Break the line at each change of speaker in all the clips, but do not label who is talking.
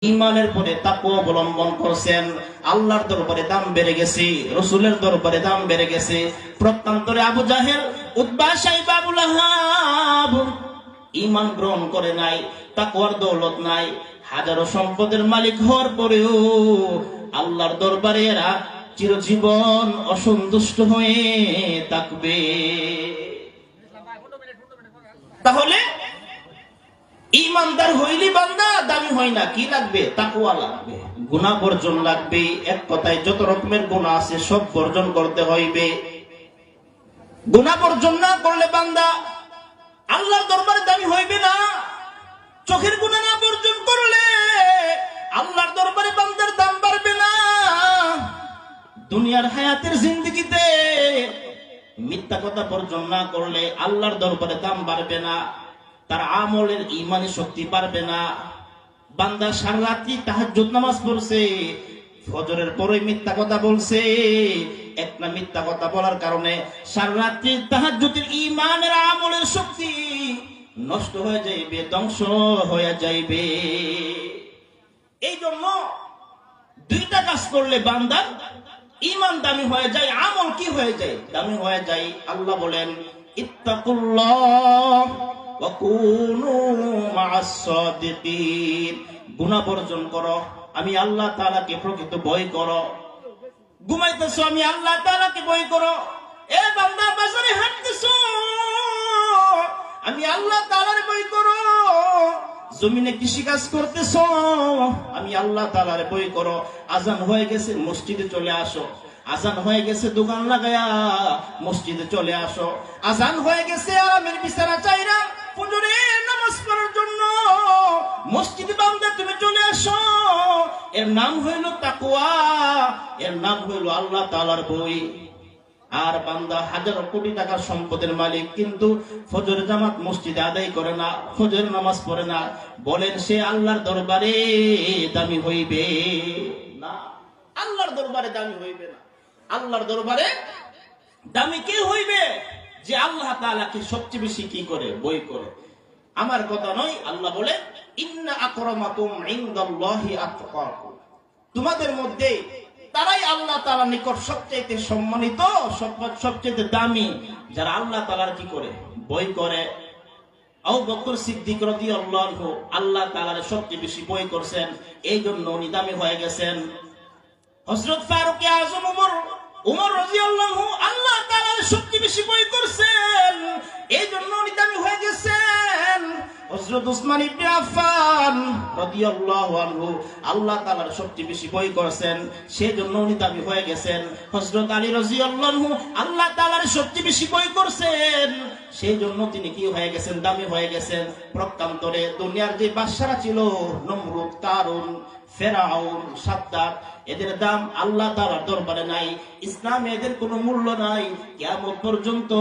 ইমানের পরে তাকওয়া অবলম্বন করছেন, আল্লাহর দরবারে দাম বেড়ে গেছে, রাসূলের দরবারে দাম বেড়ে গেছে। প্রত্যন্তরে আবু জাহেল, উতবা, শাইবা, আবু লাহাব ঈমান গ্রহণ করে নাই, তাকওয়ার দৌলত নাই, হাজারো সম্পদের মালিক হওয়ার পরেও আল্লাহর দরবারে এরা চিরজীবন অসন্তুষ্ট হয়ে থাকবে। তাহলে ইমানদার হইলি বান্দা দামি হয় না, কি লাগবে? তাকওয়া লাগবে, গুনাহ বর্জন লাগবে। এক কথায় যত রকমের গুনাহ আছে সব বর্জন করতে হইবে। গুনাহ বর্জন না করলে বান্দা আল্লাহর দরবারে দামি হইবে না। চোখের গুনাহ না বর্জন করলে আল্লাহর দরবারে বান্দার দাম বাড়বে না। দুনিয়ার হায়াতের জিন্দেগিতে মিথ্যা কথা বর্জন না করলে আল্লাহর দরবারে দাম বাড়বে না, তার আমলের ইমানি শক্তি পারবে না। বান্দা সারা রাত্রি তাহাজ্জুদ নামাজ পড়ছে, ফজরের পরে মিথ্যা কথা বলছে, একটা মিথ্যা কথা বলার কারণে সারা রাত্রি তাহাজ্জুদের ইমানের আমলের শক্তি নষ্ট হয়ে যাইবে, ধ্বংস হয়ে যাইবে। এই জন্য দুইটা কাজ করলে বান্দার ইমান দামি হয়ে যায়, আমল কি হয়ে যায়? দামি হয়ে যায়। আল্লাহ বলেন, ইত্তাকুল্লাহ ওয়া কুনু মা'আস সাদিকিন। গুনাহ বর্জন করো, আমি আল্লাহ তাআলাকে প্রকৃত ভয় করো। ঘুমাইতেছো, আমি আল্লাহ তাআলাকে ভয় করো। এ বান্দা বাজারে হাঁটতেছো, আমি আল্লাহ তাআলার ভয় করো। জমিনে কৃষি কাজ করতেছো, আমি আল্লাহ তাআলার ভয় করো। আজান হয়ে গেছে, মসজিদে চলে আসো। আজান হয়ে গেছে, দোকান লাগায়া মসজিদে চলে আসো। আজান হয়ে গেছে, আরামের বিছানা চাইরা ফজরের নামাজ পড়ার জন্য মসজিদে বান্দা তুমি চলে আসো। এর নাম হইল তাকওয়া, এর নাম হইল আল্লাহ তাআলার ভয়। আর বান্দা হাজার কোটি টাকার সম্পদের মালিক, কিন্তু ফজর জামাত মসজিদে আদায় করে না, ফজর নামাজ পড়ে না, বলেন সে আল্লাহর দরবারে দামি হইবে না? আল্লাহর দরবারে দামি হইবে না। আল্লাহর দরবারে দামি কে হইবে? যে আল্লাহ তাআলাকে সবচেয়ে বেশি কি করে? ভয় করে। আমার কথা নয়, আল্লাহ বলে, ইন্না আকরামাকুম ইনদাল্লাহি আতকাকুম। তোমাদের মধ্যে তারাই আল্লাহ তাআলার নিকট সবচেয়ে সম্মানিত, সবচেয়ে দামি, যারা আল্লাহ তাআলার কি করে? ভয় করে। আবু বকর সিদ্দিক রাদিয়াল্লাহু আনহু আল্লাহ তাআলার সবচেয়ে বেশি ভয় করছেন, এই জন্য উনি দামি হয়ে গেছেন। হযরত ফারুক আযম উমর রাদিয়াল্লাহু আল্লাহ তাআলার সবচেয়ে বেশি ভয় করছেন, এই জন্য উনি দামি হয়ে গেছেন। হযরত উসমান ইবনে আফফান রাদিয়াল্লাহু আনহু আল্লাহ তাআলার সবচেয়ে বেশি ভয় করেছেন, সেজন্য উনি দামি হয়ে গেছেন। হযরত আলী রাদিয়াল্লাহু আনহু আল্লাহ তাআলার সবচেয়ে বেশি ভয় করছেন, সেজন্য তিনি কি হয়ে গেছেন? দামি হয়ে গেছেন। প্রকান্তরে দুনিয়ার যে বাদশারা ছিল, নমরুদ, কারুন, ফেরাউন, সাদ্দাত, এদের দাম আল্লাহ তাআলার দরবারে নাই। ইসলামে এদের কোনো মূল্য নাই। কিয়ামত পর্যন্ত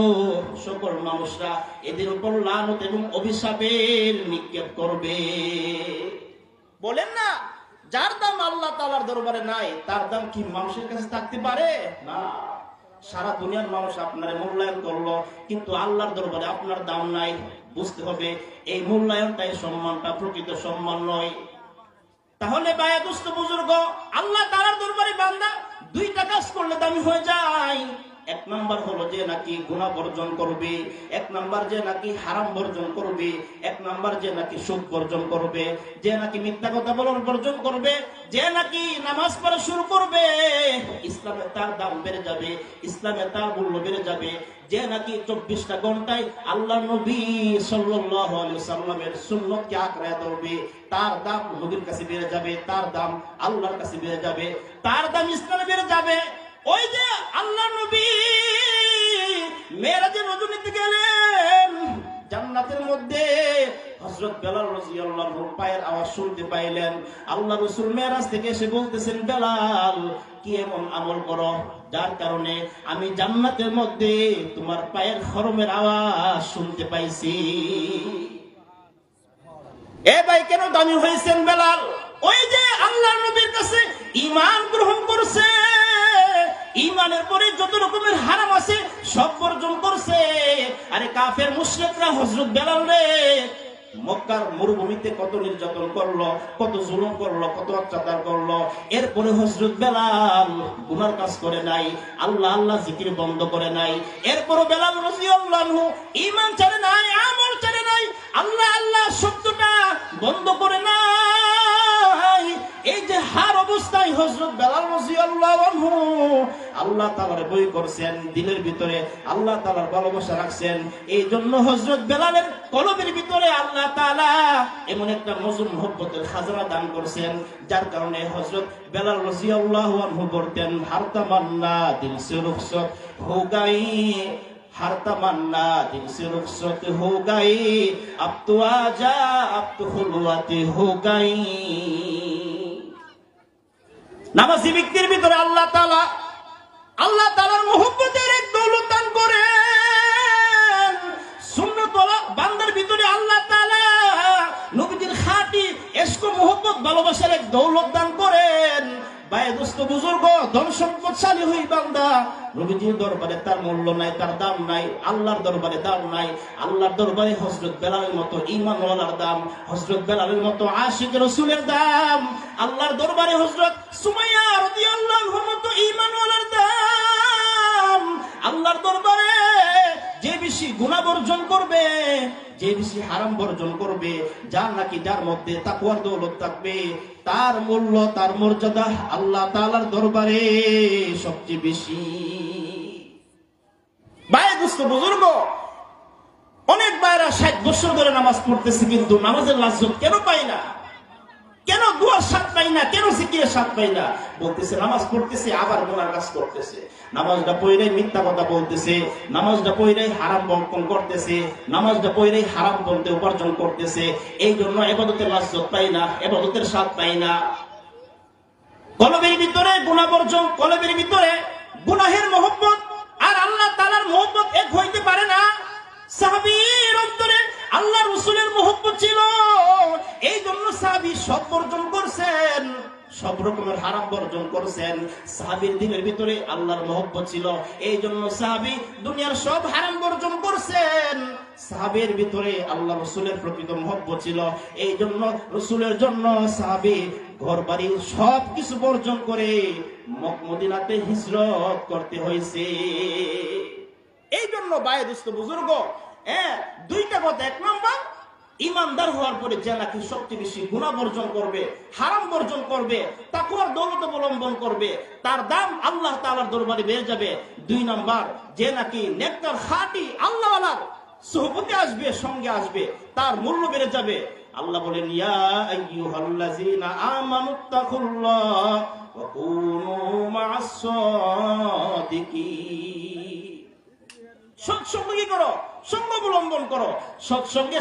সকল মানুষরা এদের উপর লানত এবং অভিশাপের নিক্ষেপ করবে। বলেন না, যার দাম আল্লাহ তাআলার দরবারে নাই, তার দাম কি মানুষের কাছে থাকতে পারে? না। সারা দুনিয়ার মানুষ আপনার মূল্যায়ন করলো, কিন্তু আল্লাহর দরবারে আপনার দাম নাই। বুঝতে হবে, এই মূল্যায়নটাই সম্মানটা প্রকৃত সম্মান নয়। তাহলে বায়া দোস্ত বুজুর্গ, আল্লাহ তাআলার দরবারে বান্দা দুইটা কাজ করলে দামি হয়ে যায়। এক নাম্বার হলো যে নাকি গুনাহ বর্জন করবে, এক নাম্বার যে নাকি হারাম বর্জন করবে, এক নাম্বার যে নাকি সুদ বর্জন করবে, যে নাকি মিথ্যা কথা বলার বর্জন করবে, যে নাকি নামাজ পড়া শুরু করবে, ইসলামে তার দাম বেড়ে যাবে, ইসলামে তার মূল্য বেড়ে যাবে। যে নাকি 24টা ঘন্টায় আল্লাহ নবী সাল্লাল্লাহু আলাইহি সাল্লামের সুন্নতকে আঁকড়ে ধরবে, তার দাম নবীর কাছে বেড়ে যাবে, তার দাম আল্লাহর কাছে বেড়ে যাবে, তার দাম ইসলামে বেড়ে যাবে। ওই যে আল্লাহ নবী মেরাজের রজনীতে গেলেন, জান্নাতের মধ্যে হযরত বেলাল রাদিয়াল্লাহু আনহুর পায়ের আওয়াজ শুনতে পাইলেন। আল্লাহ রাসূল মেরাজ থেকে এসে বলতেছেন, বেলাল, কি এমন আমল করো যার কারণে আমি জান্নাতের মধ্যে তোমার পায়ের খরমের আওয়াজ শুনতে পাইছি? এ ভাই, কেন দামি হয়েছেন বেলাল? ওই যে আল্লাহ নবীর কাছে ঈমান গ্রহণ করছে, ঈমানের পরে যত রকমের হারাম আছে সব বর্জন করছে। আরে কাফের মুশরিকরা হযরত বেলাল রে মক্কার মরুভূমিতে কত নির্যাতন করলো, কত জুলুম করলো, কত অত্যাচার করলো, এরপরে হযরত বেলাল গুনার কাজ করে নাই, আল্লাহ আল্লাহ জিকির বন্ধ করে নাই। এরপরও বেলাল রাদিয়াল্লাহু আনহু ঈমান ছাড়ে নাই, আমল ছাড়ে নাই, আল্লাহ আল্লাহ শব্দটা বন্ধ করে নাই। এই যে হার অবস্থায় হযরত বেলাল রাদিয়াল্লাহু আনহু আল্লাহ তাআলার ভয় করছেন, দিলের ভিতরে আল্লাহ তাআলার ভালোবাসা রাখছেন। এই জন্য হযরত বেলালের কলবের ভিতরে আল্লাহ তাআলা এমন একটা নজর মুহাব্বতের খাজনা দান করছেন, যার কারণে হযরত বেলাল রাদিয়াল্লাহু আনহু বলতেন, হার তামান্না দিল সে রুখসত হো গাই, हर तमन्ना दिल से रुखसत हो गई, अब तो आजा अब तो खुलवत हो गई। নামাজি ব্যক্তির ভিতরে আল্লাহ তাআলার মুহাব্বতের এক দৌলত দান করেন। সুন্নতওয়ালা বান্দার ভিতরে আল্লাহ তাআলা নবীজির খাঁটি ইশক ও মুহাব্বত ভালোবাসার এক দৌলত দান করেন। ভাই দোস্ত বুজুর্গ, ধন সম্পদশালী হই বান্দা, নবীজির দরবারে তার মূল্য নাই, তার দাম নাই, আল্লাহর দরবারে দাম নাই। আল্লাহর দরবারে হযরত বেলালের মতো ঈমানওয়ালার দাম, হযরত বেলালের মতো আশিক রাসূলের দাম, আল্লাহর দরবারে হযরত সুমাইয়া রাদিয়াল্লাহু আনহার মতো ঈমানওয়ালার দাম। আল্লাহর দরবারে যে বেশি গুনাহ বর্জন করবে, যে বেশি হারাম বর্জন করবে, যার নাকি যার মধ্যে তাকওয়ার দৌলত থাকবে, তার মূল্য তার মর্যাদা আল্লাহ তাআলার দরবারে সবচেয়ে বেশি। ভাই দোস্ত বুজুর্গ, অনেক ভাইরা 60 বছর ধরে নামাজ পড়তেছে, কিন্তু নামাজের লাজ্জত কেন পাই না? কেন দুয়ার স্বাদ পাই না? কেন জিকিরের স্বাদ পাই না? বলতেছে নামাজ পড়তেছে, আবার গুনার কাজ করতেছে। নামাজটা পড়েই মিথ্যা কথা বলতেছে, নামাজটা পড়েই হারাম বঙ্কন করতেছে, নামাজটা পড়েই হারাম বলতে উপার্জন করতেছে। এই জন্য ইবাদতের লাজ্জত পাই না, ইবাদতের স্বাদ পাই না। কলবের ভিতরে গুনাহ বর্জন, কলবের ভিতরে গুনাহের মহব্বত আর আল্লাহ তাআলার মহব্বত এক হইতে পারে না। সাহাবীর অন্তরে আল্লাহ রাসূলের মহব্বত ছিল, এই জন্য সাহাবী সব বর্জন করছেন, সব রকমের হারাম বর্জন করছেন। সাহাবীর দিলের ভিতরে আল্লাহর মহব্বত ছিল, এই জন্য সাহাবী দুনিয়ার সব হারাম বর্জন করছেন। সাহাবীর ভিতরে আল্লাহ রাসূলের প্রকৃত মহব্বত ছিল, এই জন্য রাসূলের জন্য সাহাবী ঘর বাড়ি সব কিছু বর্জন করে মদিনাতে হিজরত করতে হয়েছে। এই জন্য ভাই দোস্ত বুজুর্গ, দুইটা কথা। এক নম্বর, ইমানদার হওয়ার পরে যে নাকি সবচেয়ে বেশি গুনাহ বর্জন করবে, হারাম বর্জন করবে, তাকওয়ার দৌলত অবলম্বন করবে, তার দাম আল্লাহ তাআলার দরবারে বেড়ে যাবে। 2 নাম্বার, যে নাকি নেককার খাঁটি আল্লাহওয়ালার সুহবতে আসবে, সঙ্গে আসবে, তার মূল্য বেড়ে যাবে। আল্লাহ বলেন, ইয়া আইয়ুহাল্লাযীনা আমানুত্তাকুল্লাহ ওয়া কুনু মা'আস সাদিকিন। সৎসঙ্গ কি করো? সঙ্গ অবলম্বন করো। সৎসঙ্গে